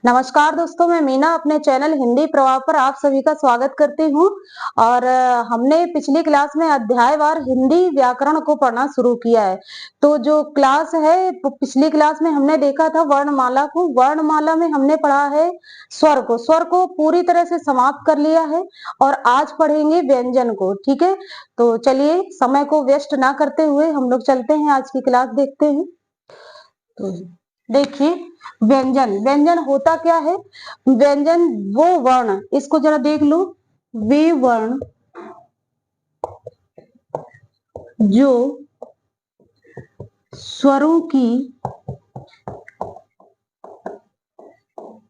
नमस्कार दोस्तों, मैं मीना अपने चैनल हिंदी प्रवाह पर आप सभी का स्वागत करती हूँ। और हमने पिछली क्लास में अध्यायवार हिंदी व्याकरण को पढ़ना शुरू किया है। तो जो क्लास है पिछली क्लास में हमने देखा था वर्णमाला को। वर्णमाला में हमने पढ़ा है स्वर को पूरी तरह से समाप्त कर लिया है और आज पढ़ेंगे व्यंजन को। ठीक है, तो चलिए समय को वेस्ट ना करते हुए हम लोग चलते हैं, आज की क्लास देखते हैं। तो देखिए, व्यंजन व्यंजन होता क्या है। व्यंजन वो वर्ण, इसको जरा देख लो, वे वर्ण जो स्वरों की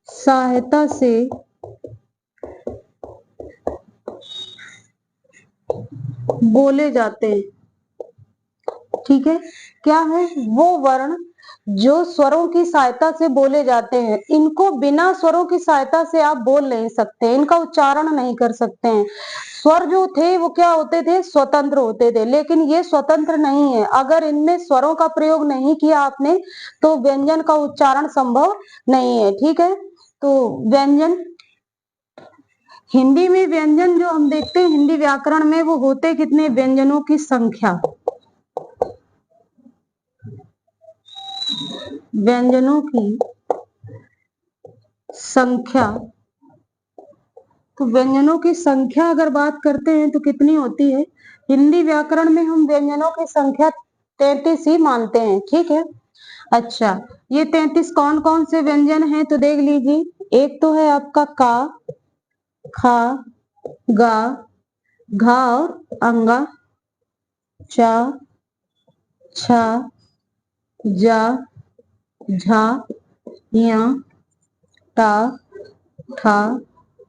सहायता से बोले जाते हैं। ठीक है, क्या है वो वर्ण जो स्वरों की सहायता से बोले जाते हैं। इनको बिना स्वरों की सहायता से आप बोल नहीं सकते, इनका उच्चारण नहीं कर सकते हैं। स्वर जो थे वो क्या होते थे, स्वतंत्र होते थे, लेकिन ये स्वतंत्र नहीं है। अगर इनमें स्वरों का प्रयोग नहीं किया आपने तो व्यंजन का उच्चारण संभव नहीं है। ठीक है, तो व्यंजन, हिंदी में व्यंजन जो हम देखते हैं हिंदी व्याकरण में, वो होते कितने, व्यंजनों की संख्या। व्यंजनों की संख्या, तो व्यंजनों की संख्या अगर बात करते हैं तो कितनी होती है। हिंदी व्याकरण में हम व्यंजनों की संख्या 33 ही मानते हैं। ठीक है, अच्छा, ये 33 कौन कौन से व्यंजन हैं तो देख लीजिए। एक तो है आपका का, खा, गा, घा और अंगा, चा, छा, जा, झा, या, टा, ठा,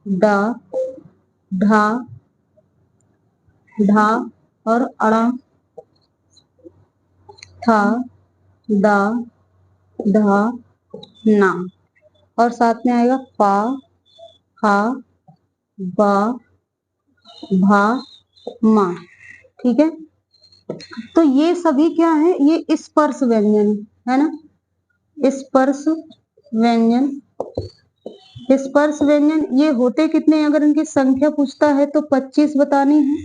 डा, ढा, ढा और अड़ा, था, दा, धा, ना, और साथ में आएगा पा, खा, बा, भा, मा। ठीक है, तो ये सभी क्या है, ये स्पर्श व्यंजन है ना। स्पर्श व्यंजन, स्पर्श व्यंजन ये होते कितने, अगर इनकी संख्या पूछता है तो 25 बतानी है।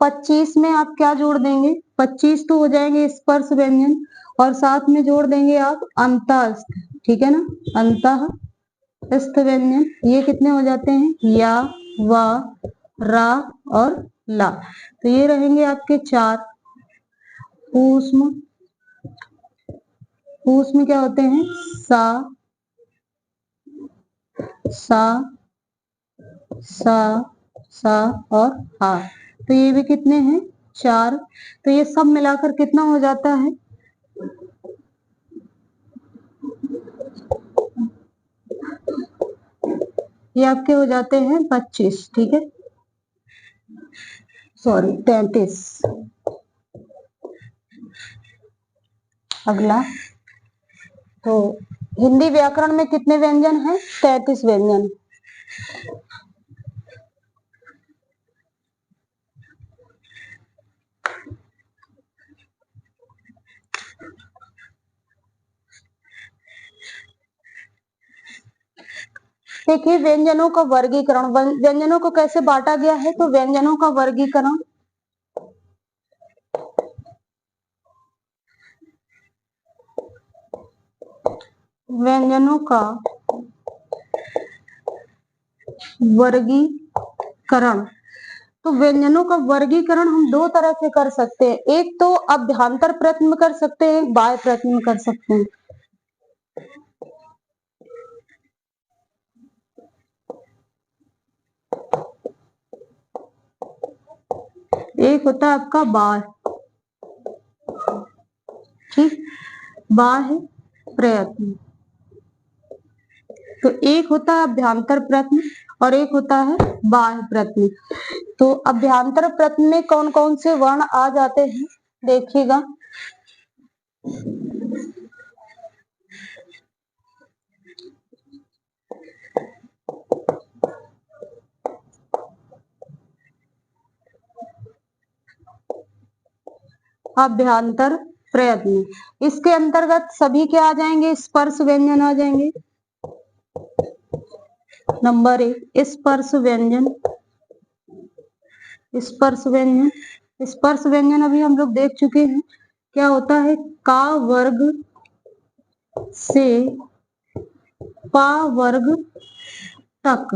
25 में आप क्या जोड़ देंगे, 25 तो हो जाएंगे स्पर्श व्यंजन, और साथ में जोड़ देंगे आप अंतःस्थ। ठीक है ना, अंतःस्थ व्यंजन ये कितने हो जाते हैं, या, वा, रा और ला। तो ये रहेंगे आपके 4। ऊष्म, ऊष्म क्या होते हैं, सा, सा, सा, सा और हा। तो ये भी कितने हैं, 4। तो ये सब मिलाकर कितना हो जाता है, ये आपके हो जाते हैं 25। ठीक है, सॉरी 33। अगला, तो हिंदी व्याकरण में कितने व्यंजन हैं, 33 व्यंजन। देखिए, व्यंजनों का वर्गीकरण, व्यंजनों को कैसे बांटा गया है, तो व्यंजनों का वर्गीकरण, व्यंजनों का वर्गीकरण, तो व्यंजनों का वर्गीकरण हम दो तरह से कर सकते हैं। एक तो अभ्यांतर प्रयत्न में कर सकते हैं, बाह्य प्रयत्न में कर सकते हैं। एक होता है आपका बाह्य, ठीक, बाह्य प्रयत्न। तो एक होता है अभ्यांतर प्रयत्न और एक होता है बाह्य प्रयत्न। तो अभ्यांतर प्रयत्न में कौन कौन से वर्ण आ जाते हैं, देखिएगा। अभ्यांतर प्रयत्न, इसके अंतर्गत सभी क्या आ जाएंगे, स्पर्श व्यंजन आ जाएंगे। नंबर 1 स्पर्श व्यंजन। स्पर्श व्यंजन, स्पर्श व्यंजन अभी हम लोग देख चुके हैं। क्या होता है? का वर्ग से पा वर्ग तक,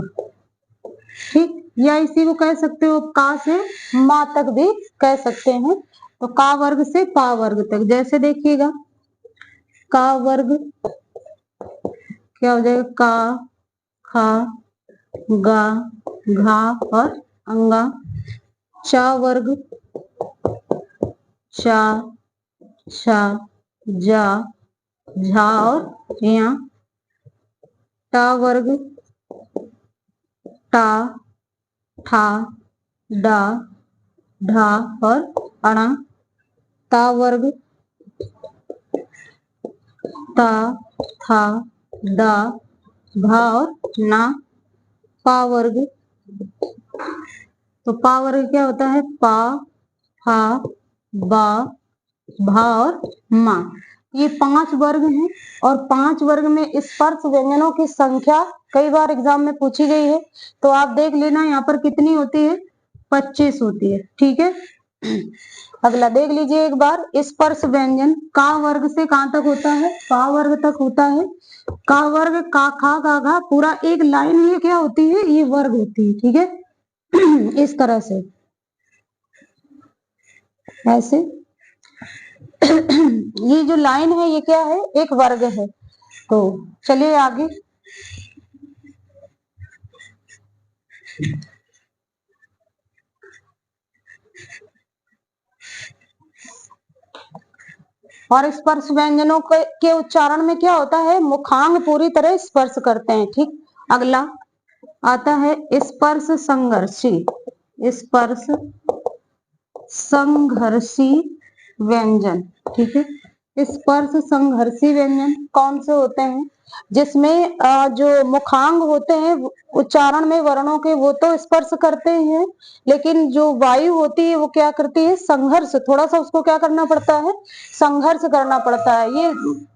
ठीक, या इसी को कह सकते हो का से मा तक भी कह सकते हैं। तो का वर्ग से पा वर्ग तक, जैसे देखिएगा का वर्ग क्या हो जाएगा? का, खा, गा, घा और अंगा। चा वर्ग चा, छा, जा, झा और या। टा वर्ग टा, ठा, डा, ढा और अणा। ता वर्ग ता, था, दा, भा और ना। पा वर्ग, तो पा वर्ग क्या होता है? पा, फा, बा, भा और मा। ये 5 वर्ग हैं और 5 वर्ग में स्पर्श व्यंजनों की संख्या कई बार एग्जाम में पूछी गई है। तो आप देख लेना यहाँ पर कितनी होती है? 25 होती है, ठीक है। अगला देख लीजिए एक बार, स्पर्श व्यंजन का वर्ग से कहां तक होता है? पा वर्ग तक होता है। का वर्ग का, खा, गा, घा, पूरा एक लाइन, ये क्या होती है? ये वर्ग होती है, ठीक है। इस तरह से ऐसे ये जो लाइन है ये क्या है? एक वर्ग है। तो चलिए आगे। और स्पर्श व्यंजनों के उच्चारण में क्या होता है? मुखांग पूरी तरह स्पर्श करते हैं, ठीक। अगला आता है स्पर्श संघर्षी। स्पर्श संघर्षी व्यंजन, ठीक है। स्पर्श संघर्षी व्यंजन कौन से होते हैं? जिसमें जो मुखांग होते हैं उच्चारण में वर्णों के, वो तो स्पर्श करते हैं, लेकिन जो वायु होती है वो क्या करती है? संघर्ष, थोड़ा सा उसको क्या करना पड़ता है? संघर्ष करना पड़ता है। ये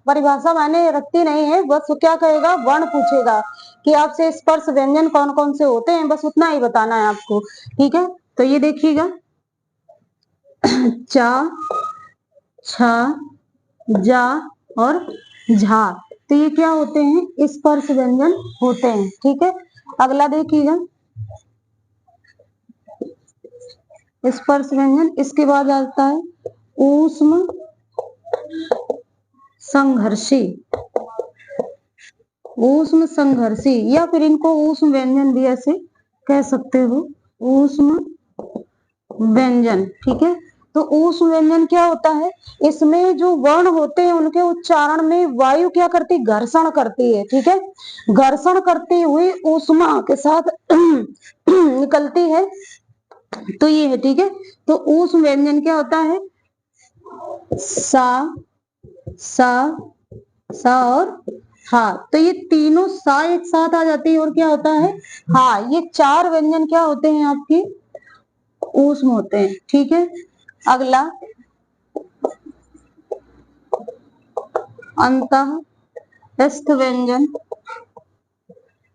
परिभाषा मैंने रखती नहीं है, बस वो क्या कहेगा? वर्ण पूछेगा कि आपसे स्पर्श व्यंजन कौन कौन से होते हैं, बस उतना ही बताना है आपको, ठीक है। तो ये देखिएगा चा, छा, जा और झा, तो ये क्या होते हैं? स्पर्श व्यंजन होते हैं, ठीक है। अगला देखिएगा स्पर्श व्यंजन, इसके बाद आता है ऊष्म संघर्षी। ऊष्म संघर्षी, या फिर इनको ऊष्म व्यंजन भी ऐसे कह सकते हो, ऊष्म व्यंजन, ठीक है। तो ऊष्म व्यंजन क्या होता है? इसमें जो वर्ण होते हैं उनके उच्चारण में वायु क्या करती? घर्षण करती है, ठीक है। घर्षण करती हुई ऊष्मा के साथ निकलती है, तो ये है, ठीक है। तो ऊष्म व्यंजन क्या होता है? सा, सा, सा और हा, तो ये तीनों सा एक साथ आ जाती है और क्या होता है? हा। ये 4 व्यंजन क्या होते हैं? आपके ऊष्म होते हैं, ठीक है। अगला अंतःस्थ व्यंजन।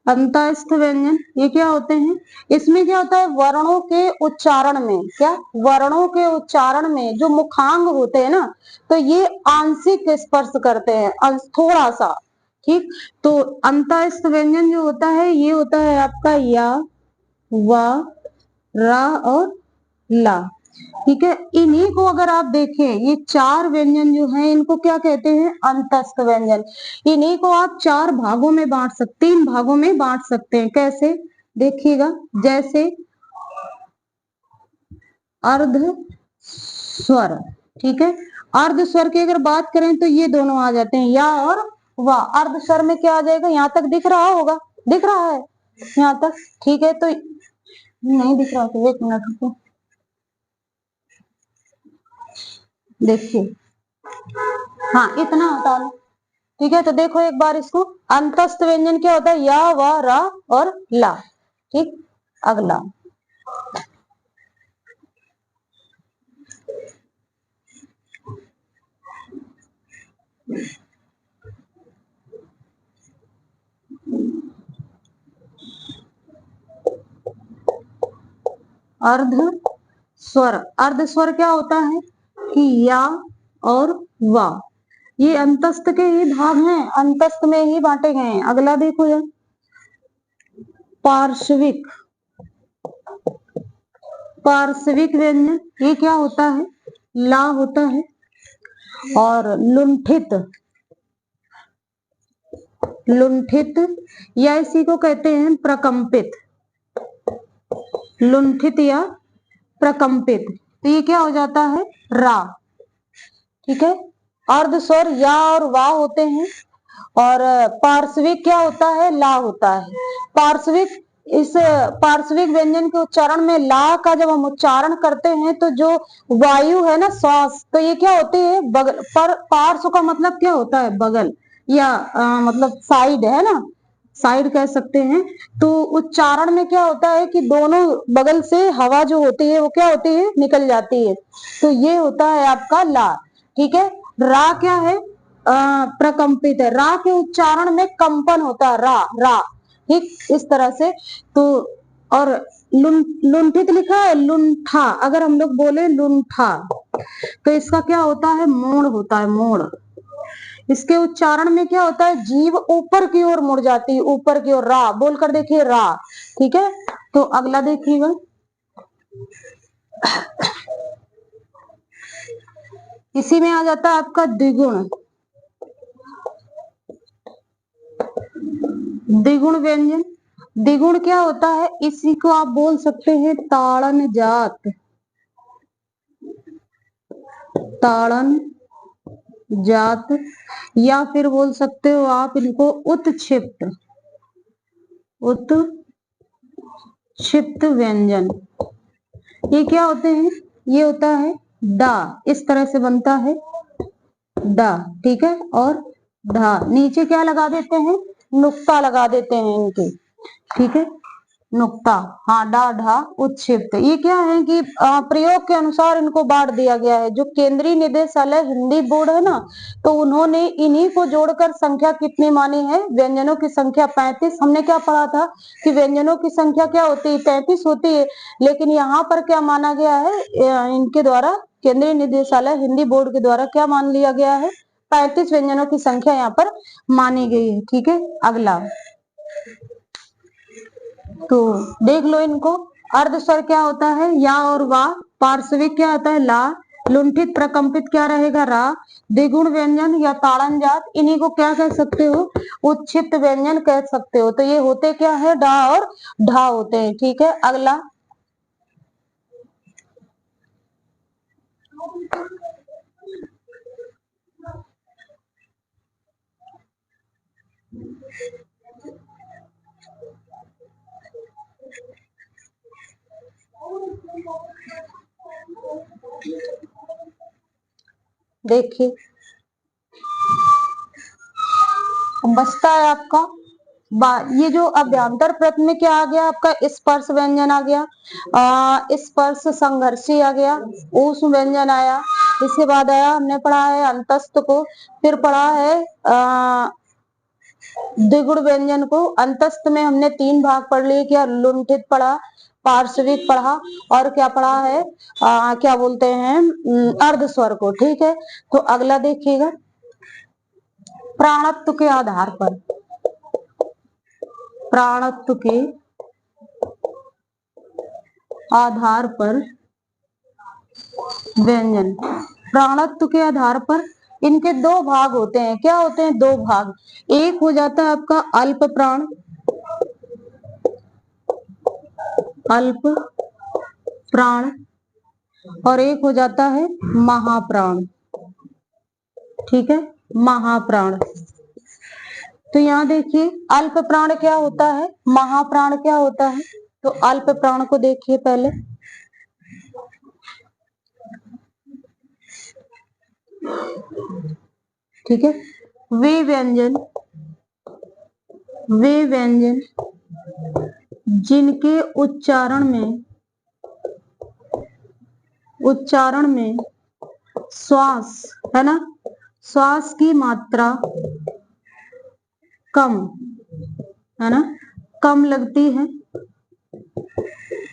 अंतःस्थ व्यंजन ये क्या होते हैं? इसमें क्या होता है? वर्णों के उच्चारण में, क्या वर्णों के उच्चारण में जो मुखांग होते हैं ना, तो ये आंशिक स्पर्श करते हैं, थोड़ा सा, ठीक। तो अंतःस्थ व्यंजन जो होता है ये होता है आपका या, वा, रा और ला, ठीक है। इन्हीं को अगर आप देखें, ये 4 व्यंजन जो हैं इनको क्या कहते हैं? अंतस्थ व्यंजन। इन्हीं को आप 4 भागों में बांट सकते, 3 भागों में बांट सकते हैं। कैसे? देखिएगा, जैसे अर्ध स्वर, ठीक है। अर्ध स्वर की अगर बात करें तो ये दोनों आ जाते हैं, या और वा। अर्ध स्वर में क्या आ जाएगा? यहाँ तक दिख रहा होगा, दिख रहा है यहाँ तक, ठीक है। तो नहीं दिख रहा तो 1 मिनट रुको, देखिए, हाँ इतना हटा लो, ठीक है। तो देखो एक बार इसको, अंतस्थ व्यंजन क्या होता है? या, वा, रा और ला, ठीक। अगला अर्ध स्वर। अर्ध स्वर क्या होता है कि या और वा, ये अंतस्थ के ही भाग हैं, अंतस्थ में ही बांटे गए हैं। अगला देखो यार, पार्श्विक। पार्श्विक व्यंजन ये क्या होता है, ला होता है। और लुंठित, लुंठित या इसी को कहते हैं प्रकंपित, लुंठित या प्रकंपित, तो ये क्या हो जाता है, रा। ठीक है, अर्ध स्वर या और वा होते हैं। और पार्श्विक क्या होता है, ला होता है। पार्श्विक, इस पार्श्विक व्यंजन के उच्चारण में ला का जब हम उच्चारण करते हैं तो जो वायु है ना, श्वास, तो ये क्या होती है, बगल पर। पार्श्व का मतलब क्या होता है, बगल या मतलब साइड है ना, साइड कह सकते हैं। तो उच्चारण में क्या होता है कि दोनों बगल से हवा जो होती है वो क्या होती है, निकल जाती है। तो ये होता है आपका ला। ठीक है, रा क्या है, प्रकंपित है। रा के उच्चारण में कंपन होता है, रा रा। ठीक, इस तरह से। तो और लुंठित लिखा है, लुंठा। अगर हम लोग बोले लुंठा तो इसका क्या होता है, मोड़ होता है, मोड़। इसके उच्चारण में क्या होता है, जीभ ऊपर की ओर मुड़ जाती है, ऊपर की ओर। रा बोलकर देखिए, रा। ठीक है, तो अगला देखिएगा, इसी में आ जाता है आपका द्विगुण। द्विगुण व्यंजन, द्विगुण क्या होता है, इसी को आप बोल सकते हैं ताड़न जात, ताड़न जात, या फिर बोल सकते हो आप इनको उत्क्षिप्त, उत्क्षिप्त व्यंजन। ये क्या होते हैं, ये होता है डा, इस तरह से बनता है डा। ठीक है, और ढा, नीचे क्या लगा देते हैं, नुक्ता लगा देते हैं इनके। ठीक है, नुक्ता, हाँ, डा ढा उत्क्षिप्त। ये क्या है कि प्रयोग के अनुसार इनको बांट दिया गया है। जो केंद्रीय निदेशालय हिंदी बोर्ड है ना, तो उन्होंने इन्हीं को जोड़कर संख्या कितनी मानी है, व्यंजनों की संख्या 35। हमने क्या पढ़ा था कि व्यंजनों की संख्या क्या होती है, 33 होती है। लेकिन यहाँ पर क्या माना गया है, इनके द्वारा, केंद्रीय निदेशालय हिंदी बोर्ड के द्वारा क्या मान लिया गया है, 35 व्यंजनों की संख्या यहाँ पर मानी गई है। ठीक है, अगला तो देख लो इनको। अर्ध स्वर क्या होता है, या और वा। पार्श्विक क्या होता है, ला। लुंठित प्रकंपित क्या रहेगा, रा। द्विगुण व्यंजन या ताड़न जात, इन्हीं को क्या कह सकते हो, उत्क्षिप्त व्यंजन कह सकते हो। तो ये होते क्या है, डा और ढा होते हैं। ठीक है, अगला देखिए, बचता है आपका ये जो अभ्यंतर प्रश्न में क्या आ गया आपका, स्पर्श व्यंजन आ गया, स्पर्श संघर्षी आ गया, ऊष्म व्यंजन आया। इसके बाद आया, हमने पढ़ा है अंतस्थ को, फिर पढ़ा है द्विगुण व्यंजन को। अंतस्थ में हमने 3 भाग पढ़ लिए, क्या, लुंठित पढ़ा, पार्श्विक पढ़ा, और क्या पढ़ा है, क्या बोलते हैं, अर्ध स्वर को। ठीक है, तो अगला देखिएगा, प्राणत्व के आधार पर, प्राणत्व के आधार पर व्यंजन। प्राणत्व के आधार पर इनके 2 भाग होते हैं। क्या होते हैं, 2 भाग। एक हो जाता है आपका अल्प प्राण, अल्प प्राण, और एक हो जाता है महाप्राण। ठीक है, महाप्राण। तो यहाँ देखिए, अल्प प्राण क्या होता है, महाप्राण क्या होता है। तो अल्प प्राण को देखिए पहले, ठीक है, वे व्यंजन, वे व्यंजन जिनके उच्चारण में श्वास है ना, श्वास की मात्रा कम है ना, कम लगती है,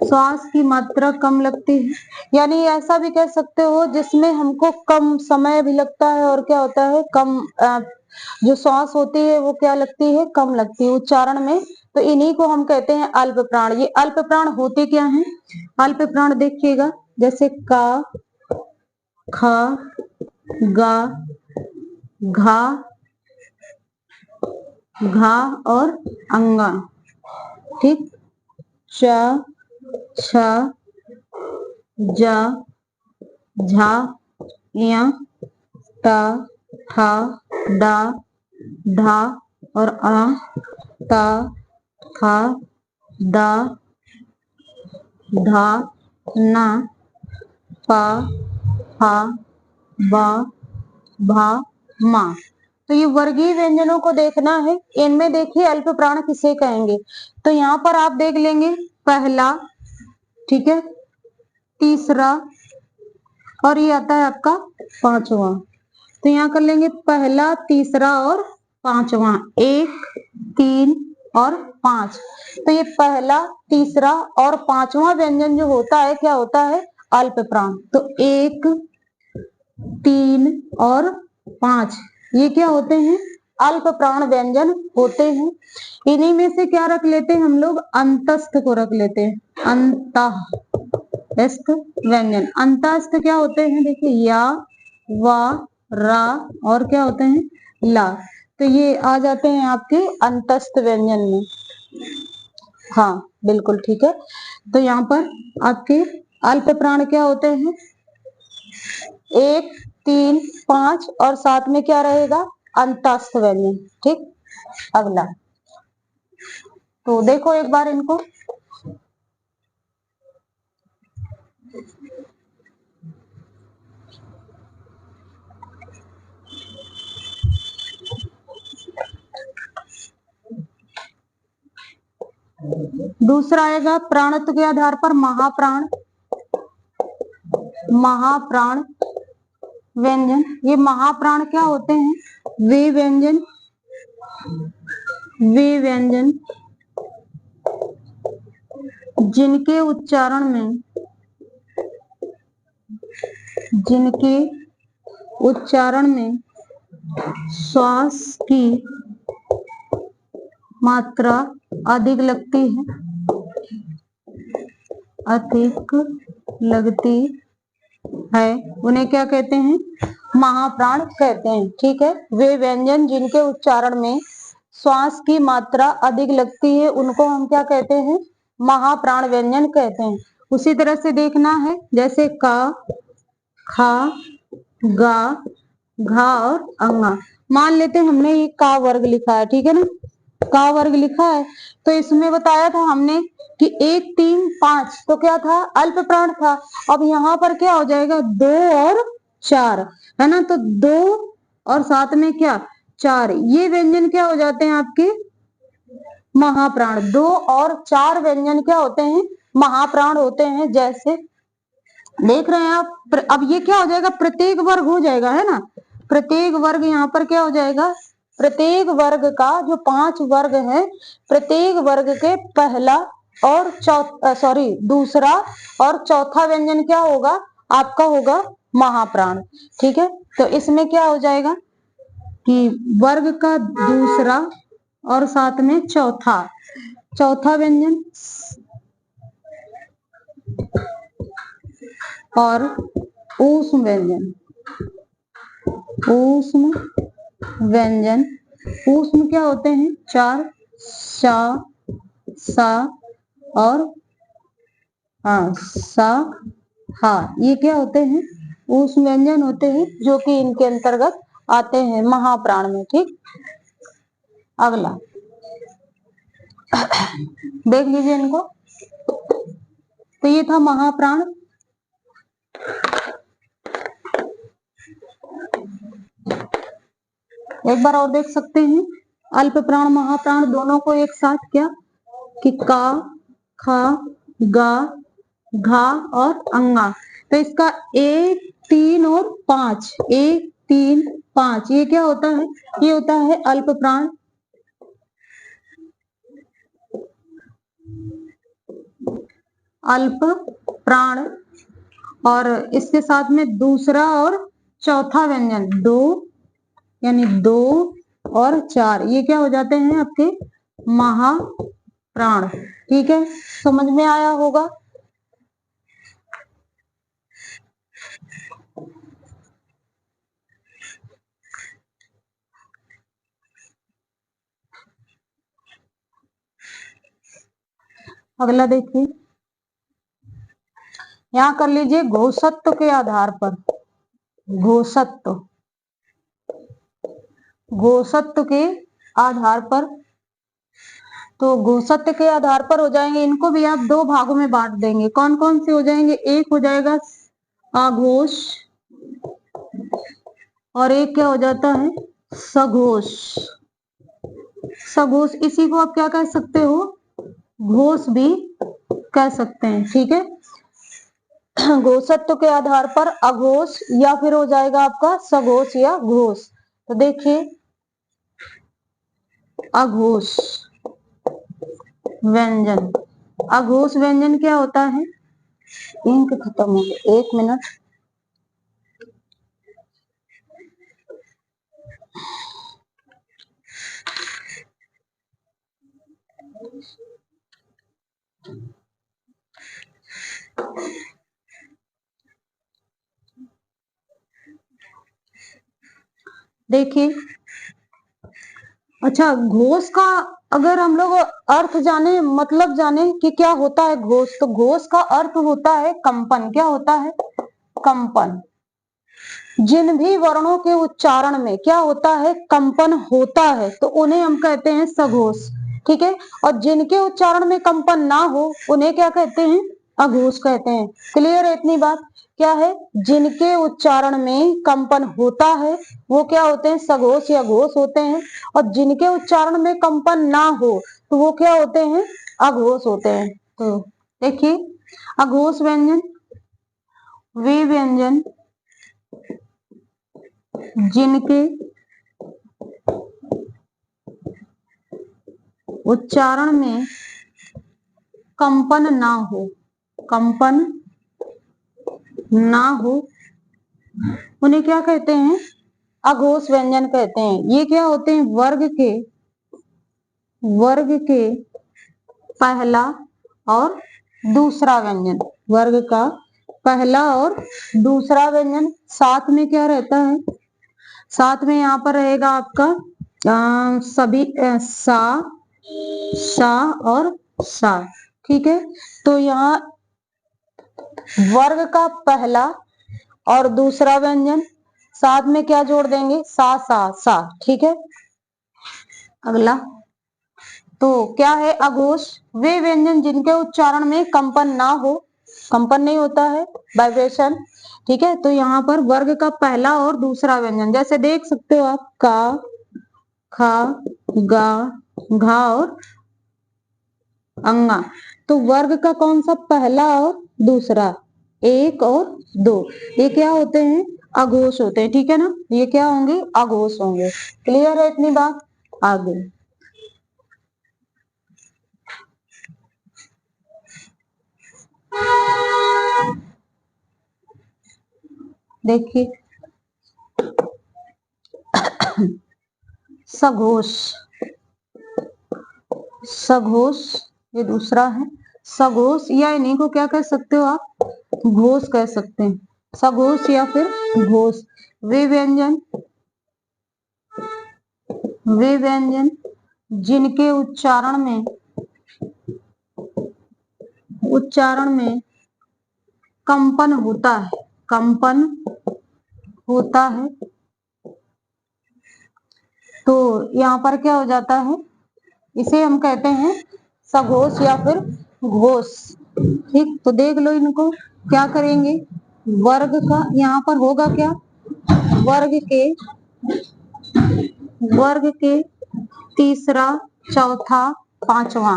श्वास की मात्रा कम लगती है, यानी ऐसा भी कह सकते हो जिसमें हमको कम समय भी लगता है और क्या होता है कम जो श्वास होती है वो क्या लगती है, कम लगती है उच्चारण में। तो इन्हीं को हम कहते हैं अल्प प्राण। ये अल्प प्राण होते क्या हैं? अल्प प्राण देखिएगा, जैसे का, खा, गा, घा, घा और अंगा, ठीक। च, छ, जा, झा, या, टा, ठा, डा, ढा और आ, ता, था, दा, धा, ना, पा, फा, बा, भा, मा। तो ये वर्गीय व्यंजनों को देखना है। इनमें देखिए अल्प प्राण किसे कहेंगे, तो यहाँ पर आप देख लेंगे पहला, ठीक है, तीसरा और ये आता है आपका पांचवा। तो यहाँ कर लेंगे पहला, तीसरा और पांचवा, 1, 3 और 5। तो ये पहला, तीसरा और पांचवा व्यंजन जो होता है क्या होता है, अल्प प्राण। तो 1, 3 और 5 ये क्या होते हैं, अल्प प्राण व्यंजन होते हैं। इन्हीं में से क्या रख लेते हैं हम लोग, अंतस्थ को रख लेते हैं। अंतस्थ व्यंजन, अंतस्थ क्या होते हैं, देखिए या, वा, रा और क्या होते हैं, ला। तो ये आ जाते हैं आपके अंतस्थ व्यंजन में। हाँ बिल्कुल ठीक है। तो यहाँ पर आपके अल्प प्राण क्या होते हैं, 1, 3, 5 और साथ में क्या रहेगा, अंतस्थ व्यंजन, ठीक। अगला तो देखो एक बार इनको, दूसरा आएगा प्राणत्व के आधार पर महाप्राण। महाप्राण व्यंजन, ये महाप्राण क्या होते हैं, वे व्यंजन, वे व्यंजन जिनके उच्चारण में, जिनके उच्चारण में श्वास की मात्रा अधिक लगती है, अधिक लगती है, उन्हें क्या कहते हैं, महाप्राण कहते हैं, ठीक है। वे व्यंजन जिनके उच्चारण में श्वास की मात्रा अधिक लगती है उनको हम क्या कहते हैं, महाप्राण व्यंजन कहते हैं। उसी तरह से देखना है, जैसे का, खा, गा, घा और अंगा। मान लेते हैं हमने ये का वर्ग लिखा है, ठीक है ना, का वर्ग लिखा है। तो इसमें बताया था हमने कि 1, 3, 5 तो क्या था, अल्प प्राण था। अब यहाँ पर क्या हो जाएगा, 2 और 4 है ना, तो 2 और साथ में क्या 4, ये व्यंजन क्या हो जाते हैं आपके महाप्राण। 2 और 4 व्यंजन क्या होते हैं, महाप्राण होते हैं। जैसे देख रहे हैं आप, अब ये क्या हो जाएगा, प्रत्येक वर्ग हो जाएगा, है ना, प्रत्येक वर्ग यहाँ पर क्या हो जाएगा, प्रत्येक वर्ग का जो 5 वर्ग है, प्रत्येक वर्ग के पहला और दूसरा और चौथा व्यंजन क्या होगा, आपका होगा महाप्राण, ठीक है। तो इसमें क्या हो जाएगा कि वर्ग का दूसरा और साथ में चौथा, चौथा व्यंजन और ऊष्म व्यंजन, ऊष्म व्यंजन, ऊष्म क्या होते हैं, 4, सा, सा और सा, हा, ये क्या होते हैं, ऊष्म व्यंजन होते हैं जो कि इनके अंतर्गत आते हैं महाप्राण में, ठीक। अगला देख लीजिए इनको, तो ये था महाप्राण। एक बार और देख सकते हैं, अल्प प्राण महाप्राण दोनों को एक साथ क्या, कि का, खा, गा, घा और अंगा। तो इसका 1, 3 और 5, 1, 3, 5 ये क्या होता है, ये होता है अल्प प्राण। अल्प प्राण, और इसके साथ में दूसरा और चौथा व्यंजन, दो यानी दो और चार, ये क्या हो जाते हैं आपके महाप्राण। ठीक है, समझ में आया होगा। अगला देखिए, यहां कर लीजिए घोषत्व के आधार पर, घोषत्व, घोषत्व के आधार पर, तो घोषत्व के आधार पर हो जाएंगे, इनको भी आप दो भागों में बांट देंगे। कौन कौन से हो जाएंगे, एक हो जाएगा आघोष और एक क्या हो जाता है सघोष। सघोष, इसी को आप क्या कह सकते हो, घोष भी कह सकते हैं। ठीक है, घोषत्व के आधार पर अघोष या फिर हो जाएगा आपका सघोष या घोष। तो देखिए अघोष व्यंजन, अघोष व्यंजन क्या होता है, इंक खत्म हो गया, 1 मिनट। देखिए, अच्छा घोष का अगर हम लोग अर्थ जाने, मतलब जाने कि क्या होता है घोष, तो घोष का अर्थ होता है कंपन। क्या होता है, कंपन। जिन भी वर्णों के उच्चारण में क्या होता है, कंपन होता है, तो उन्हें हम कहते हैं सघोष। ठीक है, और जिनके उच्चारण में कंपन ना हो उन्हें क्या कहते हैं, अघोष कहते हैं। क्लियर है इतनी बात। क्या है, जिनके उच्चारण में कंपन होता है वो क्या होते हैं, सघोष या घोष होते हैं, और जिनके उच्चारण में कंपन ना हो तो वो क्या होते हैं, अघोष होते हैं। तो देखिए अघोष व्यंजन वे व्यंजन जिनके उच्चारण में कंपन ना हो, कंपन ना हो, उन्हें क्या कहते हैं, अघोष व्यंजन कहते हैं। ये क्या होते हैं, वर्ग के पहला और दूसरा व्यंजन, वर्ग का पहला और दूसरा व्यंजन। साथ में क्या रहता है, साथ में यहाँ पर रहेगा आपका सभी सा और सा। ठीक है, तो यहाँ वर्ग का पहला और दूसरा व्यंजन, साथ में क्या जोड़ देंगे, सा सा सा। ठीक है, अगला तो क्या है, अघोष वे व्यंजन जिनके उच्चारण में कंपन ना हो, कंपन नहीं होता है, वाइब्रेशन। ठीक है, तो यहाँ पर वर्ग का पहला और दूसरा व्यंजन, जैसे देख सकते हो आप, का, खा, गा, घा और अंगा। तो वर्ग का कौन सा, पहला और दूसरा, एक और दो, ये क्या होते हैं, अघोष होते हैं। ठीक है ना, ये क्या होंगे, अघोष होंगे। क्लियर है इतनी बात। आगे देखिए सघोष, सघोष ये दूसरा है, सघोष या इन्हीं को क्या कह सकते हो आप, घोष कह सकते हैं, सघोष या फिर घोष। वे व्यंजन, वे व्यंजन जिनके उच्चारण में कंपन होता है, कंपन होता है, तो यहाँ पर क्या हो जाता है, इसे हम कहते हैं सघोष या फिर घोष। ठीक, तो देख लो इनको, क्या करेंगे, वर्ग का यहाँ पर होगा क्या, वर्ग के तीसरा, चौथा, पांचवा,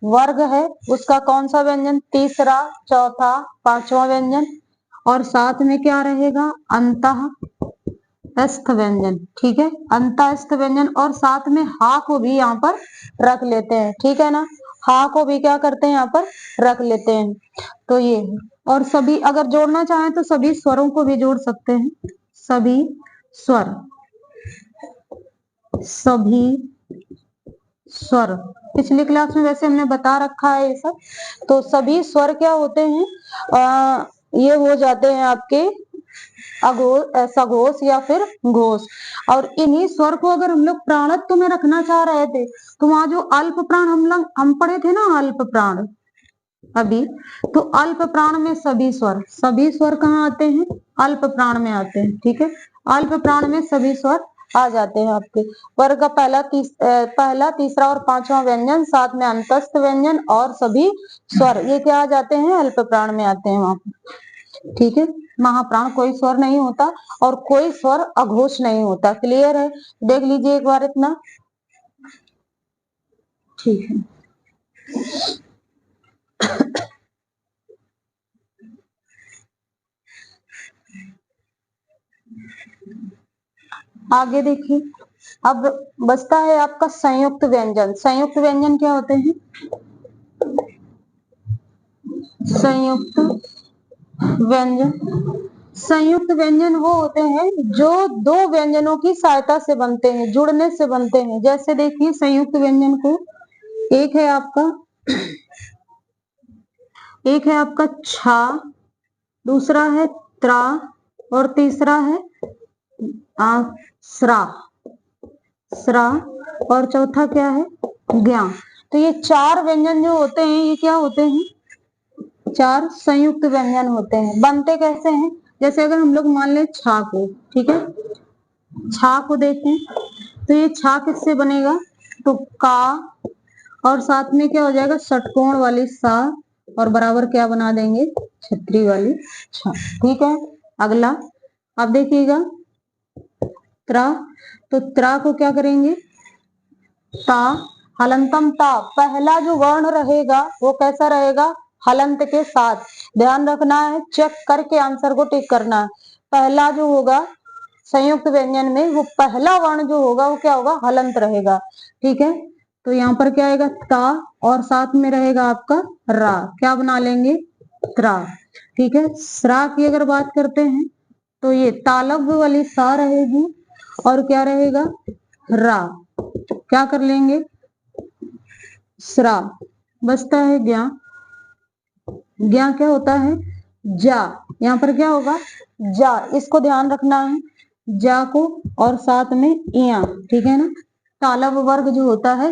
वर्ग है उसका कौन सा व्यंजन, तीसरा, चौथा, पांचवा व्यंजन, और साथ में क्या रहेगा, अंतः अस्थ व्यंजन। ठीक है, अंतःस्थ व्यंजन, और साथ में हा को भी यहाँ पर रख लेते हैं। ठीक है ना, हा को भी क्या करते हैं यहाँ पर रख लेते हैं। तो ये है। और सभी अगर जोड़ना चाहें तो सभी स्वरों को भी जोड़ सकते हैं। सभी स्वर, सभी स्वर, पिछली क्लास में वैसे हमने बता रखा है ये सब। तो सभी स्वर क्या होते हैं, ये हो जाते हैं आपके अघोष, सघोष या फिर घोष। और इन्हीं स्वर को अगर हम लोग प्राणत्व में रखना चाह रहे थे तो वहां जो अल्प प्राण हम पढ़े थे ना, अल्प प्राण अभी, तो अल्प प्राण में सभी स्वर कहाँ आते हैं, अल्प प्राण में आते हैं। ठीक है, अल्प प्राण में सभी स्वर आ जाते हैं आपके। वर्ग का पहला, तीसरा और पांचवा व्यंजन, साथ में अंतस्थ व्यंजन और सभी स्वर, ये क्या आ जाते हैं, अल्प प्राण में आते हैं वहां पर। ठीक है, महाप्राण कोई स्वर नहीं होता और कोई स्वर अघोष नहीं होता। क्लियर है, देख लीजिए एक बार इतना। ठीक है, आगे देखिए। अब बचता है आपका संयुक्त व्यंजन। संयुक्त व्यंजन क्या होते हैं, संयुक्त व्यंजन, संयुक्त व्यंजन वो होते हैं जो दो व्यंजनों की सहायता से बनते हैं, जुड़ने से बनते हैं। जैसे देखिए संयुक्त व्यंजन को, एक है आपका छा, दूसरा है त्रा और तीसरा है स्रा, स्रा, और चौथा क्या है, ज्ञा। तो ये चार व्यंजन जो होते हैं ये क्या होते हैं, चार संयुक्त व्यंजन होते हैं। बनते कैसे हैं, जैसे अगर हम लोग मान लें छा को, ठीक है, छा को देखें तो ये छा किससे बनेगा, तो का और साथ में क्या हो जाएगा, षटकोण वाली सा और बराबर क्या बना देंगे, छतरी वाली छा। ठीक है, अगला अब देखिएगा त्रा, तो त्रा को क्या करेंगे, ता, हलंतम ता, पहला जो वर्ण रहेगा वो कैसा रहेगा, हलंत के साथ। ध्यान रखना है, चेक करके आंसर को टिक करना है। पहला जो होगा संयुक्त व्यंजन में, वो पहला वर्ण जो होगा वो क्या होगा, हलंत रहेगा। ठीक है, तो यहाँ पर क्या आएगा, ता और साथ में रहेगा आपका रा, क्या बना लेंगे, त्रा। ठीक है, स्रा की अगर बात करते हैं तो ये तालव्य वाली सा रहेगी और क्या रहेगा, रा, क्या कर लेंगे, स्रा। बचता है ज्ञा, ज्ञा क्या होता है, जा, यहाँ पर क्या होगा, जा, इसको ध्यान रखना है, जा को और साथ में इया। ठीक है ना, तालव वर्ग जो होता है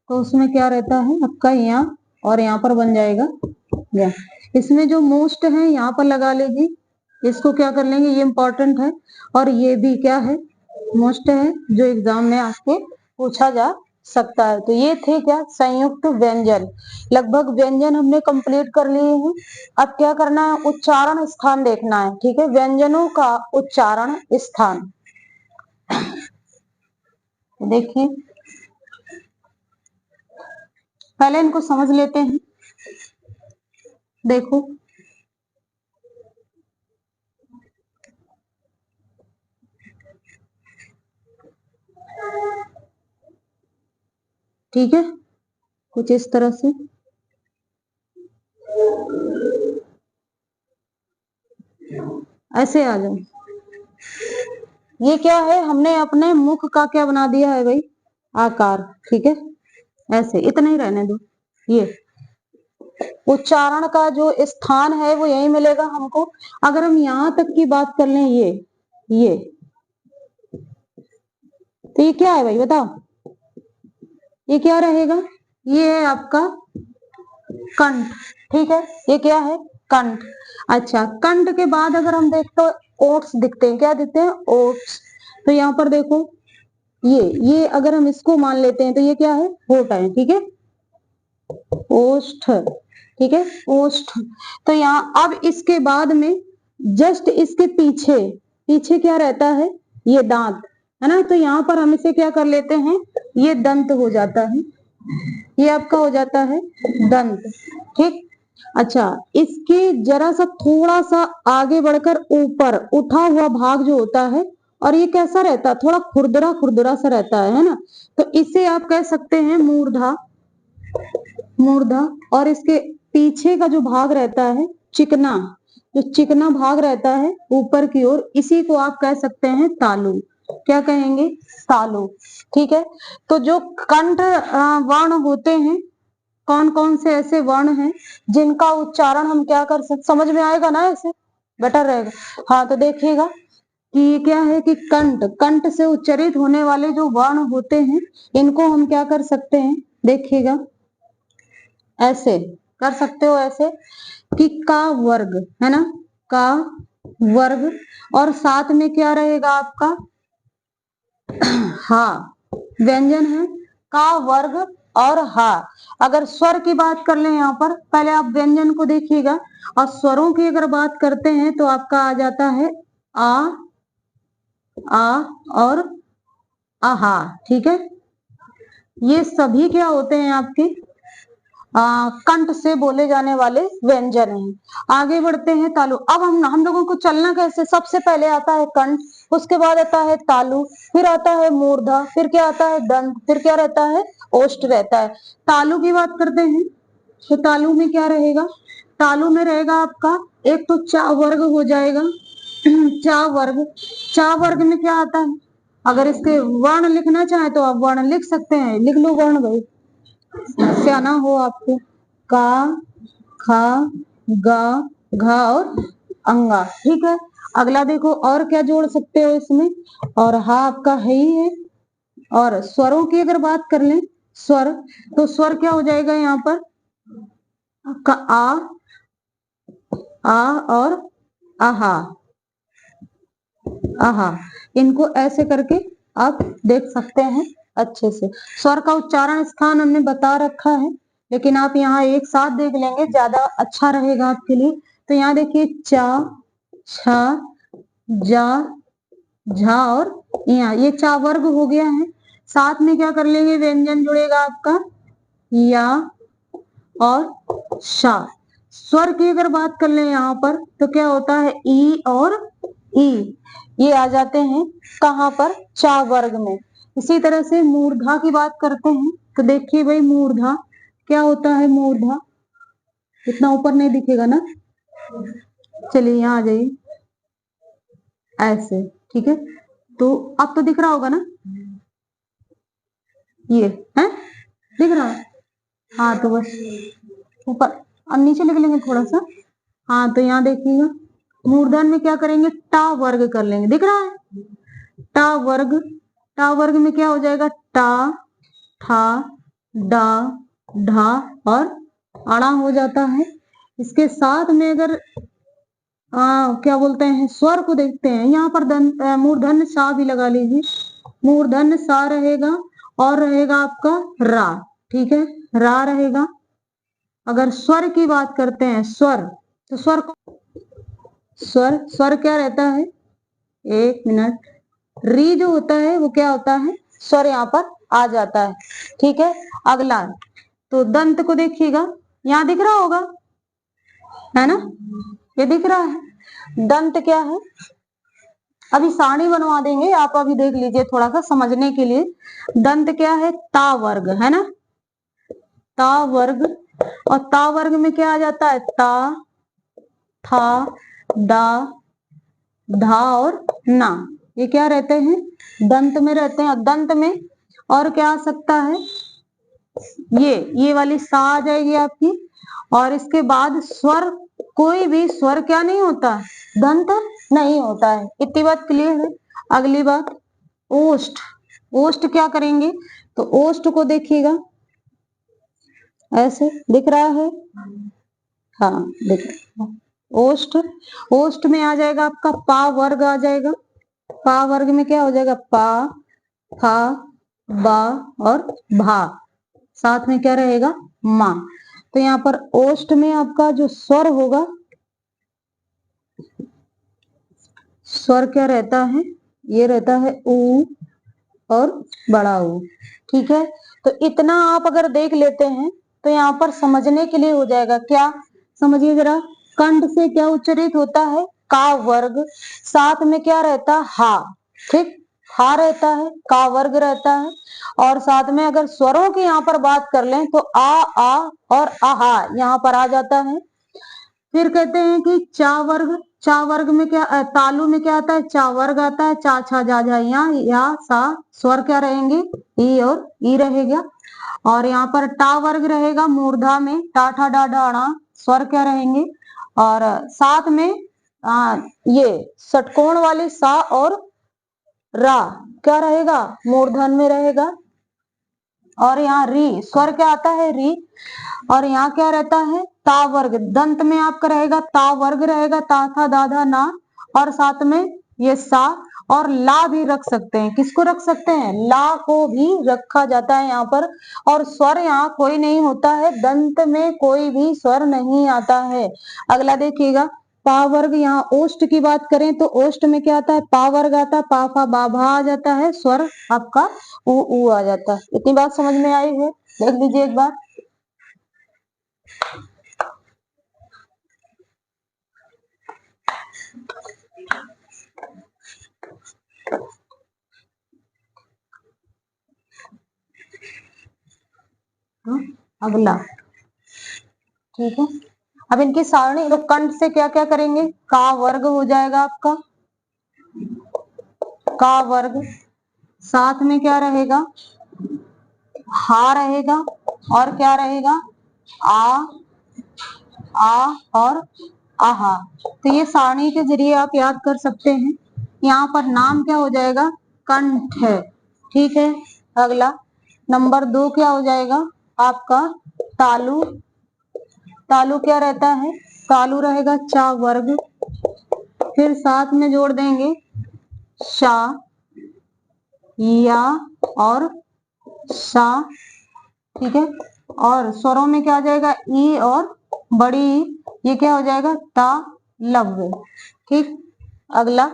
तो उसमें क्या रहता है आपका इया, और यहाँ पर बन जाएगा ज्ञा। इसमें जो मोस्ट है यहाँ पर लगा लीजिए, इसको क्या कर लेंगे, ये इंपॉर्टेंट है, और ये भी क्या है, मोस्ट है, जो एग्जाम में आपके पूछा जा सकता है। तो ये थे क्या, संयुक्त व्यंजन। लगभग व्यंजन हमने कंप्लीट कर लिए हैं। अब क्या करना है, उच्चारण स्थान देखना है। ठीक है, व्यंजनों का उच्चारण स्थान देखिए, पहले इनको समझ लेते हैं। देखो ठीक है, कुछ इस तरह से ऐसे आ जाओ। ये क्या है, हमने अपने मुख का क्या बना दिया है भाई, आकार। ठीक है, ऐसे इतना ही रहने दो। ये उच्चारण का जो स्थान है वो यही मिलेगा हमको। अगर हम यहां तक की बात कर लें, ये तो ये क्या है भाई बताओ, ये क्या रहेगा, ये है आपका कंठ। ठीक है, ये क्या है, कंठ। अच्छा, कंठ के बाद अगर हम देखते तो ओट्स दिखते हैं, क्या दिखते हैं, ओट्स। तो यहाँ पर देखो, ये अगर हम इसको मान लेते हैं तो ये क्या है, होठ है। ठीक है, ओष्ठ। ठीक है, ओष्ठ। तो यहाँ अब इसके बाद में जस्ट इसके पीछे, पीछे क्या रहता है, ये दांत है ना, तो यहाँ पर हम इसे क्या कर लेते हैं, ये दंत हो जाता है, ये आपका हो जाता है दंत। ठीक, अच्छा, इसके जरा सा थोड़ा सा आगे बढ़कर ऊपर उठा हुआ भाग जो होता है, और ये कैसा रहता है, थोड़ा खुरदरा खुरदरा सा रहता है ना, तो इसे आप कह सकते हैं मूर्धा। मूर्धा, और इसके पीछे का जो भाग रहता है चिकना, जो चिकना भाग रहता है ऊपर की ओर, इसी को आप कह सकते हैं तालु। क्या कहेंगे? तालु। ठीक है। तो जो कंठ वर्ण होते हैं, कौन कौन से ऐसे वर्ण हैं जिनका उच्चारण हम क्या कर सकते, समझ में आएगा ना, ऐसे बेटर रहेगा। हाँ, तो देखिएगा कि ये क्या है कि कंठ, कंठ से उच्चरित होने वाले जो वर्ण होते हैं इनको हम क्या कर सकते हैं, देखिएगा ऐसे कर सकते हो, ऐसे कि का वर्ग है ना, का वर्ग, और साथ में क्या रहेगा आपका, हा, व्यंजन है का वर्ग और हा। अगर स्वर की बात कर ले, यहाँ पर पहले आप व्यंजन को देखिएगा, और स्वरों की अगर बात करते हैं तो आपका आ जाता है आ और आहा। ठीक है, ये सभी क्या होते हैं आपके कंठ से बोले जाने वाले व्यंजन हैं। आगे बढ़ते हैं तालु। अब हम लोगों को चलना कैसे, सबसे पहले आता है कंठ, उसके बाद आता है तालु, फिर आता है मूर्धा, फिर क्या आता है दंत, फिर क्या रहता है ओष्ठ रहता है। तालु की बात करते हैं तो तालु में क्या रहेगा, तालु में रहेगा आपका एक तो चा वर्ग हो जाएगा चा वर्ग। चा वर्ग में क्या आता है, अगर इसके वर्ण लिखना चाहे तो आप वर्ण लिख सकते हैं, लिख लो वर्ण भाई, समस्या ना हो आपको। का, खा, गा, घा और अंगा। ठीक है। अगला देखो और क्या जोड़ सकते हो इसमें, और हा आपका है ही है। और स्वरों की अगर बात कर लें, स्वर, तो स्वर क्या हो जाएगा यहाँ पर, का आ और आहा, आहा। इनको ऐसे करके आप देख सकते हैं अच्छे से। स्वर का उच्चारण स्थान हमने बता रखा है, लेकिन आप यहाँ एक साथ देख लेंगे, ज्यादा अच्छा रहेगा आपके लिए। तो यहाँ देखिए चा, छा, जा, झा और यहाँ, ये चा वर्ग हो गया है। साथ में क्या कर लेंगे, व्यंजन जुड़ेगा आपका या और शा। स्वर की अगर बात कर ले यहाँ पर तो क्या होता है ई और ई, ये आ जाते हैं कहाँ पर, चा वर्ग में। इसी तरह से मूर्धा की बात करते हैं तो देखिए भाई मूर्धा क्या होता है, मूर्धा इतना ऊपर नहीं दिखेगा ना, चलिए यहाँ आ जाइए ऐसे। ठीक है, तो अब तो दिख रहा होगा ना, ये है दिख रहा है। हाँ तो बस ऊपर, अब नीचे लिख लेंगे थोड़ा सा। हाँ तो यहाँ देखिएगा मूर्धन में क्या करेंगे, टा वर्ग कर लेंगे, दिख रहा है टा वर्ग। टा वर्ग में क्या हो जाएगा, टा, ठा, डा, ढा और अड़ा हो जाता है। इसके साथ में अगर क्या बोलते हैं स्वर को देखते हैं, यहाँ पर मूर्धन्य सा भी लगा लीजिए, मूर्धन्य सा रहेगा और रहेगा आपका रा। ठीक है, रा रहेगा। अगर स्वर की बात करते हैं, स्वर, तो स्वर स्वर क्या रहता है, एक मिनट, री जो होता है वो क्या होता है, स्वर यहाँ पर आ जाता है। ठीक है। अगला तो दंत को देखिएगा, यहाँ दिख रहा होगा है ना, ये दिख रहा है। दंत क्या है, अभी सारणी बनवा देंगे, आप अभी देख लीजिए थोड़ा सा समझने के लिए। दंत क्या है, ता वर्ग है ना, ता वर्ग, और ता वर्ग में क्या आ जाता है, ता, था, डा, धा और ना, ये क्या रहते हैं, दंत में रहते हैं। दंत में और क्या आ सकता है, ये वाली सा आ जाएगी आपकी, और इसके बाद स्वर, कोई भी स्वर क्या नहीं होता, दंत नहीं होता है। इतनी बात क्लियर है। अगली बात ओष्ठ, ओष्ठ क्या करेंगे, तो ओष्ठ को देखिएगा ऐसे दिख रहा है, हाँ दिख रहा है। ओष्ठ, ओष्ठ में आ जाएगा आपका पा वर्ग आ जाएगा, पा वर्ग में क्या हो जाएगा, पा, फा, बा और भा, साथ में क्या रहेगा, माँ। तो यहाँ पर ओष्ठ में आपका जो स्वर होगा, स्वर क्या रहता है, ये रहता है ऊ और बड़ा ऊ। ठीक है, तो इतना आप अगर देख लेते हैं तो यहाँ पर समझने के लिए हो जाएगा। क्या समझिए जरा, कंठ से क्या उच्चरित होता है, का वर्ग, साथ में क्या रहता, हा। ठीक, हा रहता है, का वर्ग रहता है, और साथ में अगर स्वरों की यहाँ पर बात कर लें तो आ और आहा यहाँ पर आ जाता है। फिर कहते हैं कि चा वर्ग में क्या तालु में क्या आता है, चा वर्ग आता है, चा छा जा जा या सा स्वर क्या रहेंगे, ई और ई रहेगा। और यहाँ पर टा वर्ग रहेगा मूर्धा में, टा ठा डा डाणा स्वर क्या रहेंगे। और साथ में ये षटकोण वाले सा और रा क्या रहेगा, मूर्धन में रहेगा। और यहाँ री स्वर क्या आता है, री। और यहाँ क्या रहता है, ता वर्ग, दंत में आपका रहेगा ता वर्ग रहेगा, ता था दाधा ना, और साथ में ये सा और ला भी रख सकते हैं। किसको रख सकते हैं, ला को भी रखा जाता है यहाँ पर। और स्वर यहाँ कोई नहीं होता है, दंत में कोई भी स्वर नहीं आता है। अगला देखिएगा, पा वर्ग, यहाँ ओष्ठ की बात करें तो ओष्ठ में क्या आता है, पा वर्ग आता है, पा फा बा भा आ जाता है, स्वर आपका ऊ आ जाता है। इतनी बात समझ में आई है, देख लीजिए एक बार। अगला ठीक है, अब इनकी सारणी तो कंठ से क्या क्या करेंगे, का वर्ग हो जाएगा आपका, का वर्ग। साथ में क्या रहेगा, हा रहेगा, और क्या रहेगा, आ और आहा। तो ये सारणी के जरिए आप याद कर सकते हैं। यहाँ पर नाम क्या हो जाएगा, कंठ है। ठीक है, अगला नंबर 2 क्या हो जाएगा आपका, तालु। तालु क्या रहता है, तालु रहेगा चा वर्ग, फिर साथ में जोड़ देंगे शा, या और सा। ठीक है, और स्वरों में क्या आ जाएगा, ई और बड़ी ई, ये क्या हो जाएगा, ता लव्य। ठीक, अगला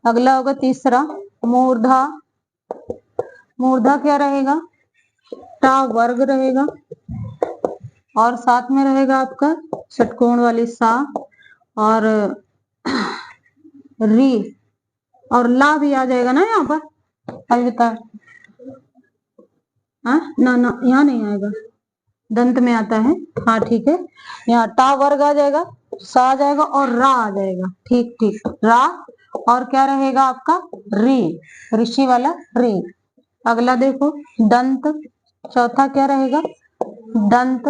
अगला होगा तीसरा, मूर्धा। मूर्धा क्या रहेगा, टा वर्ग रहेगा, और साथ में रहेगा आपका षटकोण वाली सा, और री, और ला भी आ जाएगा ना यहाँ पर, अभी बता। हाँ ना ना, यहाँ नहीं आएगा, दंत में आता है। हाँ ठीक है, यहाँ टा वर्ग आ जाएगा, सा आ जाएगा और रा आ जाएगा। ठीक ठीक, रा, और क्या रहेगा आपका, री, ऋषि वाला री। अगला देखो, दंत। चौथा क्या रहेगा, दंत।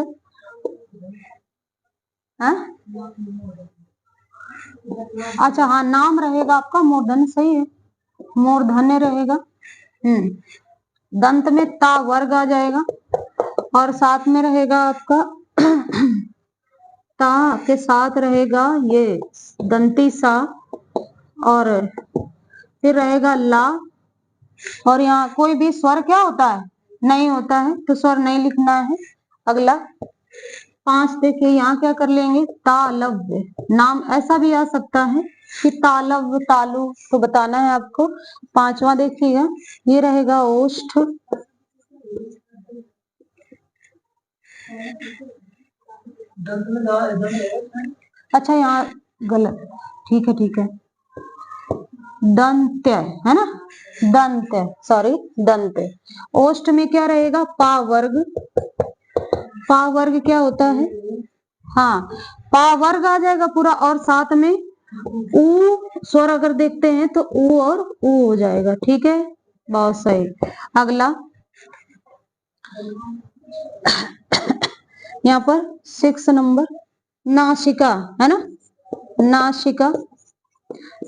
हाँ? अच्छा हाँ, नाम रहेगा आपका मूर्धन्य, सही है, मूर्धन्य रहेगा। दंत में ता वर्ग आ जाएगा, और साथ में रहेगा आपका ता के साथ रहेगा ये दंती सा, और फिर रहेगा ला। और यहाँ कोई भी स्वर क्या होता है, नहीं होता है, तो स्वर नहीं लिखना है। अगला 5 देखिए, यहाँ क्या कर लेंगे, तालव्य। नाम ऐसा भी आ सकता है कि तालव्य, तालु, तो बताना है आपको। 5वां देखिएगा, ये रहेगा ओष्ठ। अच्छा यहाँ गलत, ठीक है ठीक है, दंत्य है ना, दंत्य, सॉरी दंत्य। ओष्ठ में क्या रहेगा, पा वर्ग। पा वर्ग क्या होता है, हाँ, पा वर्ग आ जाएगा पूरा, और साथ में ऊ स्वर अगर देखते हैं तो ऊ और ऊ हो जाएगा। ठीक है, बहुत सही। अगला यहाँ पर 6 नंबर, नासिका है ना, नासिका।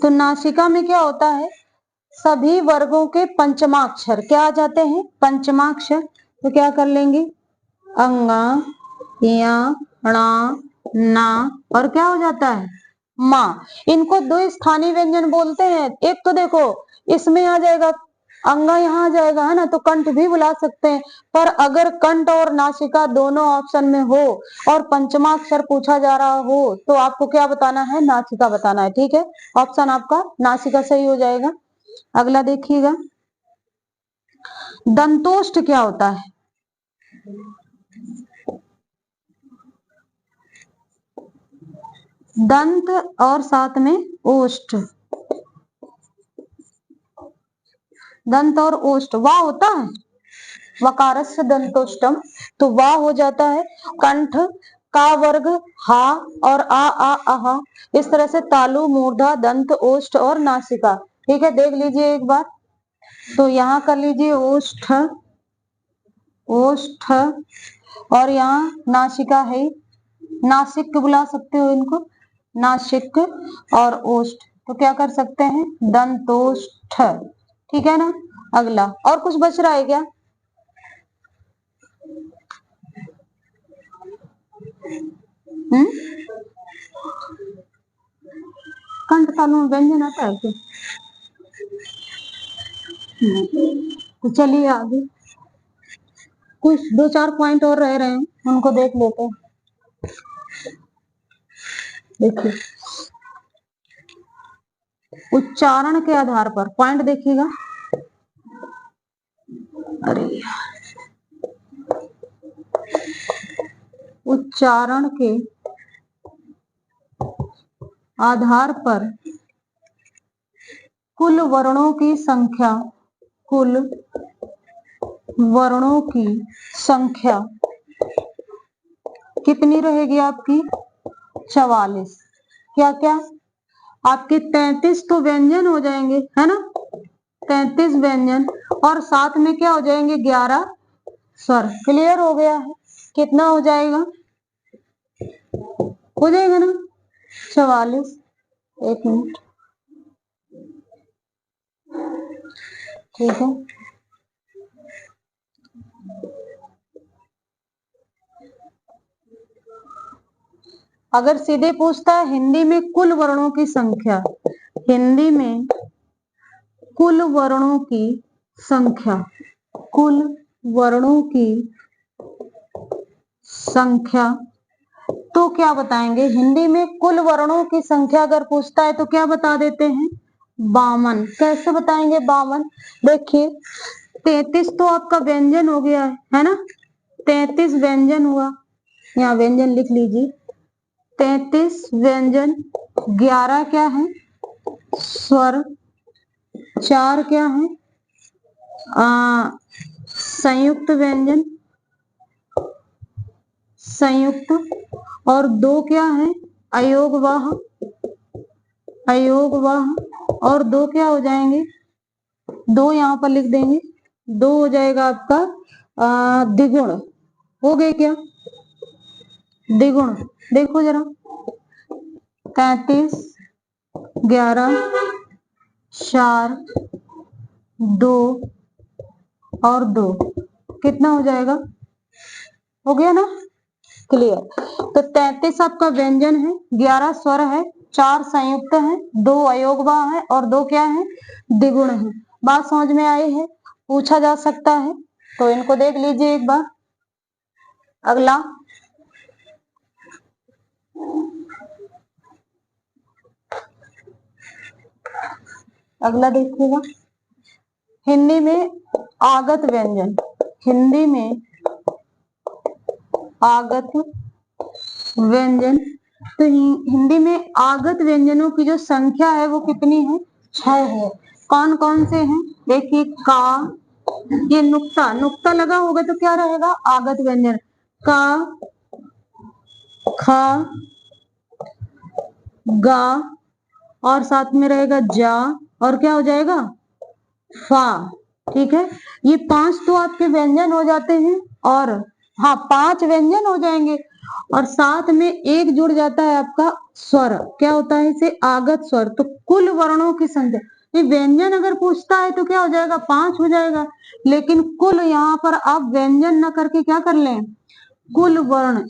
तो नासिका में क्या होता है, सभी वर्गों के पंचमाक्षर क्या आ जाते हैं, पंचमाक्षर। तो क्या कर लेंगे, अंगा, या, णा, ना, और क्या हो जाता है, माँ। इनको दो स्थानीय व्यंजन बोलते हैं। एक तो देखो इसमें आ जाएगा अंगा, यहाँ आ जाएगा है ना, तो कंठ भी बुला सकते हैं। पर अगर कंठ और नासिका दोनों ऑप्शन में हो और पंचमाक्षर पूछा जा रहा हो तो आपको क्या बताना है, नासिका बताना है। ठीक है, ऑप्शन आपका नासिका सही हो जाएगा। अगला देखिएगा, दंतोष्ठ क्या होता है, दंत और साथ में ओष्ठ। दंत और ओष्ठ वाह होता है, वकारस्य दंतोष्टम, तो वाह हो जाता है। कंठ का वर्ग हा और आ आहा, इस तरह से तालु, मूर्धा, दंत, ओष्ठ और नासिका। ठीक है, देख लीजिए एक बार। तो यहाँ कर लीजिए ओष्ठ, ओष्ठ, और यहाँ नासिका है, नासिक बुला सकते हो इनको, नासिक और ओष्ठ, तो क्या कर सकते हैं, दंतोष्ठ। ठीक है ना। अगला और कुछ बच रहा है क्या? कंठ तालु में व्यंजन आता है क्या? तो चलिए आगे, कुछ दो चार पॉइंट और रह रहे हैं, उनको देख लेते हैं। देखिए, उच्चारण के आधार पर पॉइंट देखिएगा। अरे उच्चारण के आधार पर कुल वर्णों की संख्या, कुल वर्णों की संख्या कितनी रहेगी आपकी, 44। क्या क्या आपके 33 तो व्यंजन हो जाएंगे, है ना, 33 व्यंजन, और साथ में क्या हो जाएंगे, 11 स्वर। क्लियर हो गया है? कितना हो जाएगा, हो जाएगा ना 44। एक मिनट, ठीक है। अगर सीधे पूछता है हिंदी में कुल वर्णों की संख्या, हिंदी में कुल वर्णों की संख्या, कुल वर्णों की संख्या, तो क्या बताएंगे, हिंदी में कुल वर्णों की संख्या अगर पूछता है तो क्या बता देते हैं, 52। कैसे बताएंगे 52? देखिए 33 तो आपका व्यंजन हो गया है ना, 33 व्यंजन हुआ, यहाँ व्यंजन लिख लीजिए, 33 व्यंजन, 11 क्या है, स्वर, 4 क्या है, संयुक्त व्यंजन, संयुक्त, और 2 क्या है, अयोगवाह, अयोगवाह, और 2 क्या हो जाएंगे, 2 यहाँ पर लिख देंगे, 2 हो जाएगा आपका द्विगुण। हो गए क्या, द्विगुण। देखो जरा, 33, 11, 4, 2 और 2, कितना हो जाएगा, हो गया ना, क्लियर। तो 33 आपका व्यंजन है, 11 स्वर है, 4 संयुक्त है, 2 अयोगवाह है, और 2 क्या है, द्विगुण है। बात समझ में आई है? पूछा जा सकता है, तो इनको देख लीजिए एक बार। अगला, अगला देखिएगा, हिंदी में आगत व्यंजन, हिंदी में आगत व्यंजन, तो हिंदी में आगत व्यंजनों की जो संख्या है वो कितनी है, 6 है। कौन कौन से हैं, देखिए का, ये नुक्ता, नुक्ता लगा होगा तो क्या रहेगा, आगत व्यंजन, का, खा, गा, और साथ में रहेगा जा, और क्या हो जाएगा, फा। ठीक है, ये 5 तो आपके व्यंजन हो जाते हैं, और हाँ 5 व्यंजन हो जाएंगे, और साथ में एक जुड़ जाता है आपका स्वर, क्या होता है इसे, आगत स्वर। तो कुल वर्णों की संख्या, ये व्यंजन अगर पूछता है तो क्या हो जाएगा, 5 हो जाएगा, लेकिन कुल यहाँ पर आप व्यंजन न करके क्या कर लें, कुल वर्ण,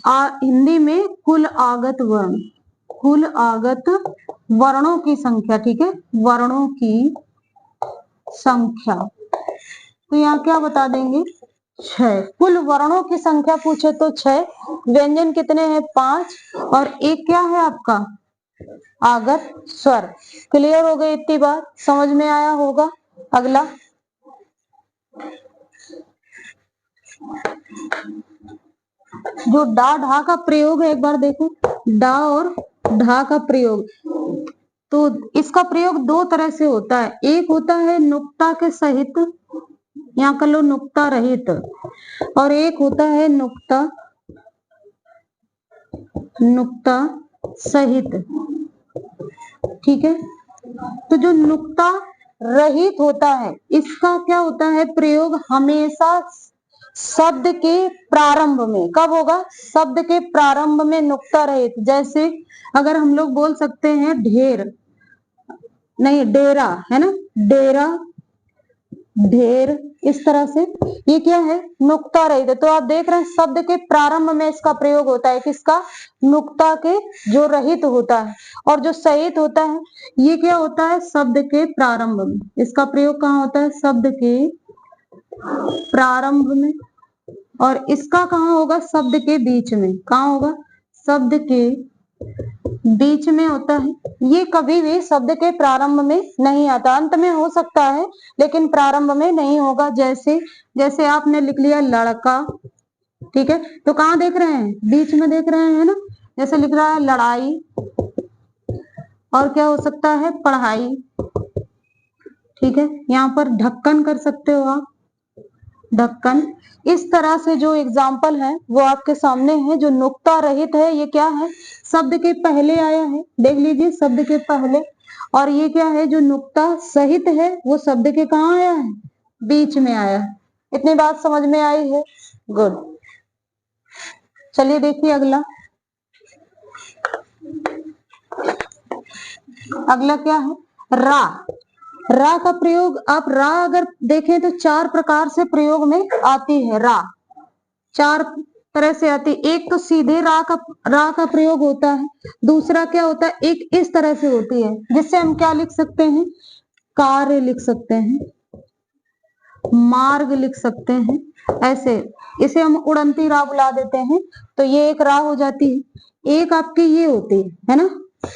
हिंदी में कुल आगत वर्ण, कुल आगत वर्णों की संख्या, ठीक है, वर्णों की संख्या, तो यहाँ क्या बता देंगे, 6। कुल वर्णों की संख्या पूछे तो 6, व्यंजन कितने हैं, 5, और एक क्या है आपका, आगत स्वर। क्लियर हो गई इतनी बात, समझ में आया होगा। अगला, जो डा ढा का प्रयोग है एक बार देखो, डा और ढा का प्रयोग, तो इसका प्रयोग दो तरह से होता है, एक होता है नुक्ता के सहित, यहाँ कर लो नुक्ता रहित, और एक होता है नुक्ता सहित। ठीक है, तो जो नुक्ता रहित होता है इसका क्या होता है प्रयोग, हमेशा शब्द के प्रारंभ में। कब होगा, शब्द के प्रारंभ में नुक्ता रहित। जैसे अगर हम लोग बोल सकते हैं ढेर, नहीं डेरा है ना, डेरा, ढेर, इस तरह से, ये क्या है नुक्ता रहित है। तो आप देख रहे हैं शब्द के प्रारंभ में इसका प्रयोग होता है, किसका, नुक्ता के, जो रहित होता है। और जो सहित होता है ये क्या होता है, शब्द के प्रारंभ में। इसका प्रयोग कहाँ होता है, शब्द के प्रारंभ में। और इसका कहाँ होगा, शब्द के बीच में। कहाँ होगा, शब्द के बीच में होता है। ये कभी भी शब्द के प्रारंभ में नहीं आता, अंत में हो सकता है लेकिन प्रारंभ में नहीं होगा। जैसे आपने लिख लिया लड़का, ठीक है, तो कहाँ देख रहे हैं, बीच में देख रहे हैं ना। जैसे लिख रहा है लड़ाई, और क्या हो सकता है, पढ़ाई। ठीक है, यहाँ पर ढक्कन कर सकते हो आप, ढक्कन। इस तरह से जो एग्जाम्पल है वो आपके सामने है। जो नुक्ता रहित है ये क्या है, शब्द के पहले आया है, देख लीजिए शब्द के पहले। और ये क्या है, जो नुक्ता सहित है वो शब्द के कहाँ आया है, बीच में आया है। इतनी बात समझ में आई है, गुड। चलिए देखिए अगला, अगला क्या है, रा। रा का प्रयोग, आप रा अगर देखें तो चार प्रकार से प्रयोग में आती है। रा चार तरह से आती है। एक तो सीधे रा का प्रयोग होता है। दूसरा क्या होता है, एक इस तरह से होती है जिससे हम क्या लिख सकते हैं, कार्य लिख सकते हैं, मार्ग लिख सकते हैं, ऐसे। इसे हम उड़ंती रा बुला देते हैं, तो ये एक रा हो जाती है। एक आपकी ये होती है ना,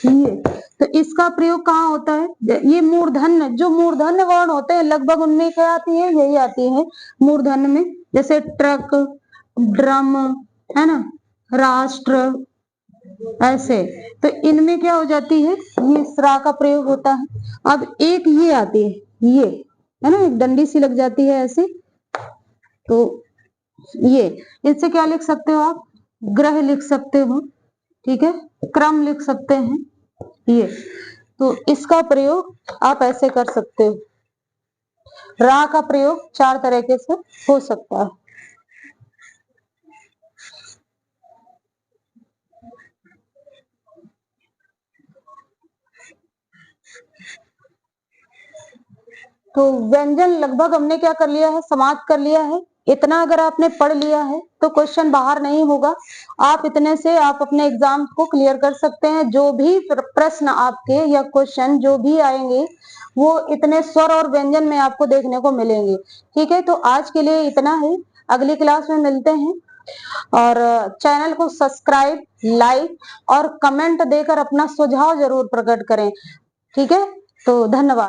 ये। तो इसका प्रयोग कहाँ होता है, ये मूर्धन्य, जो मूर्धन्य वर्ण होते हैं लगभग उनमें क्या आती है, यही आती है मूर्धन्य में। जैसे ट्रक, ड्रम, है ना, राष्ट्र, ऐसे। तो इनमें क्या हो जाती है, ये रा का प्रयोग होता है। अब एक ये आती है, ये है ना, एक डंडी सी लग जाती है ऐसे। तो ये, इससे क्या लिख सकते हो आप, ग्रह लिख सकते हो, ठीक है, क्रम लिख सकते हैं, ये। तो इसका प्रयोग आप ऐसे कर सकते हो। रा का प्रयोग चार तरीके से हो सकता है। तो व्यंजन लगभग हमने क्या कर लिया है, समाप्त कर लिया है। इतना अगर आपने पढ़ लिया है तो क्वेश्चन बाहर नहीं होगा। आप इतने से आप अपने एग्जाम को क्लियर कर सकते हैं। जो भी प्रश्न आपके या क्वेश्चन जो भी आएंगे वो इतने स्वर और व्यंजन में आपको देखने को मिलेंगे। ठीक है, तो आज के लिए इतना ही, अगली क्लास में मिलते हैं। और चैनल को सब्सक्राइब, लाइक और कमेंट देकर अपना सुझाव जरूर प्रकट करें। ठीक है, तो धन्यवाद।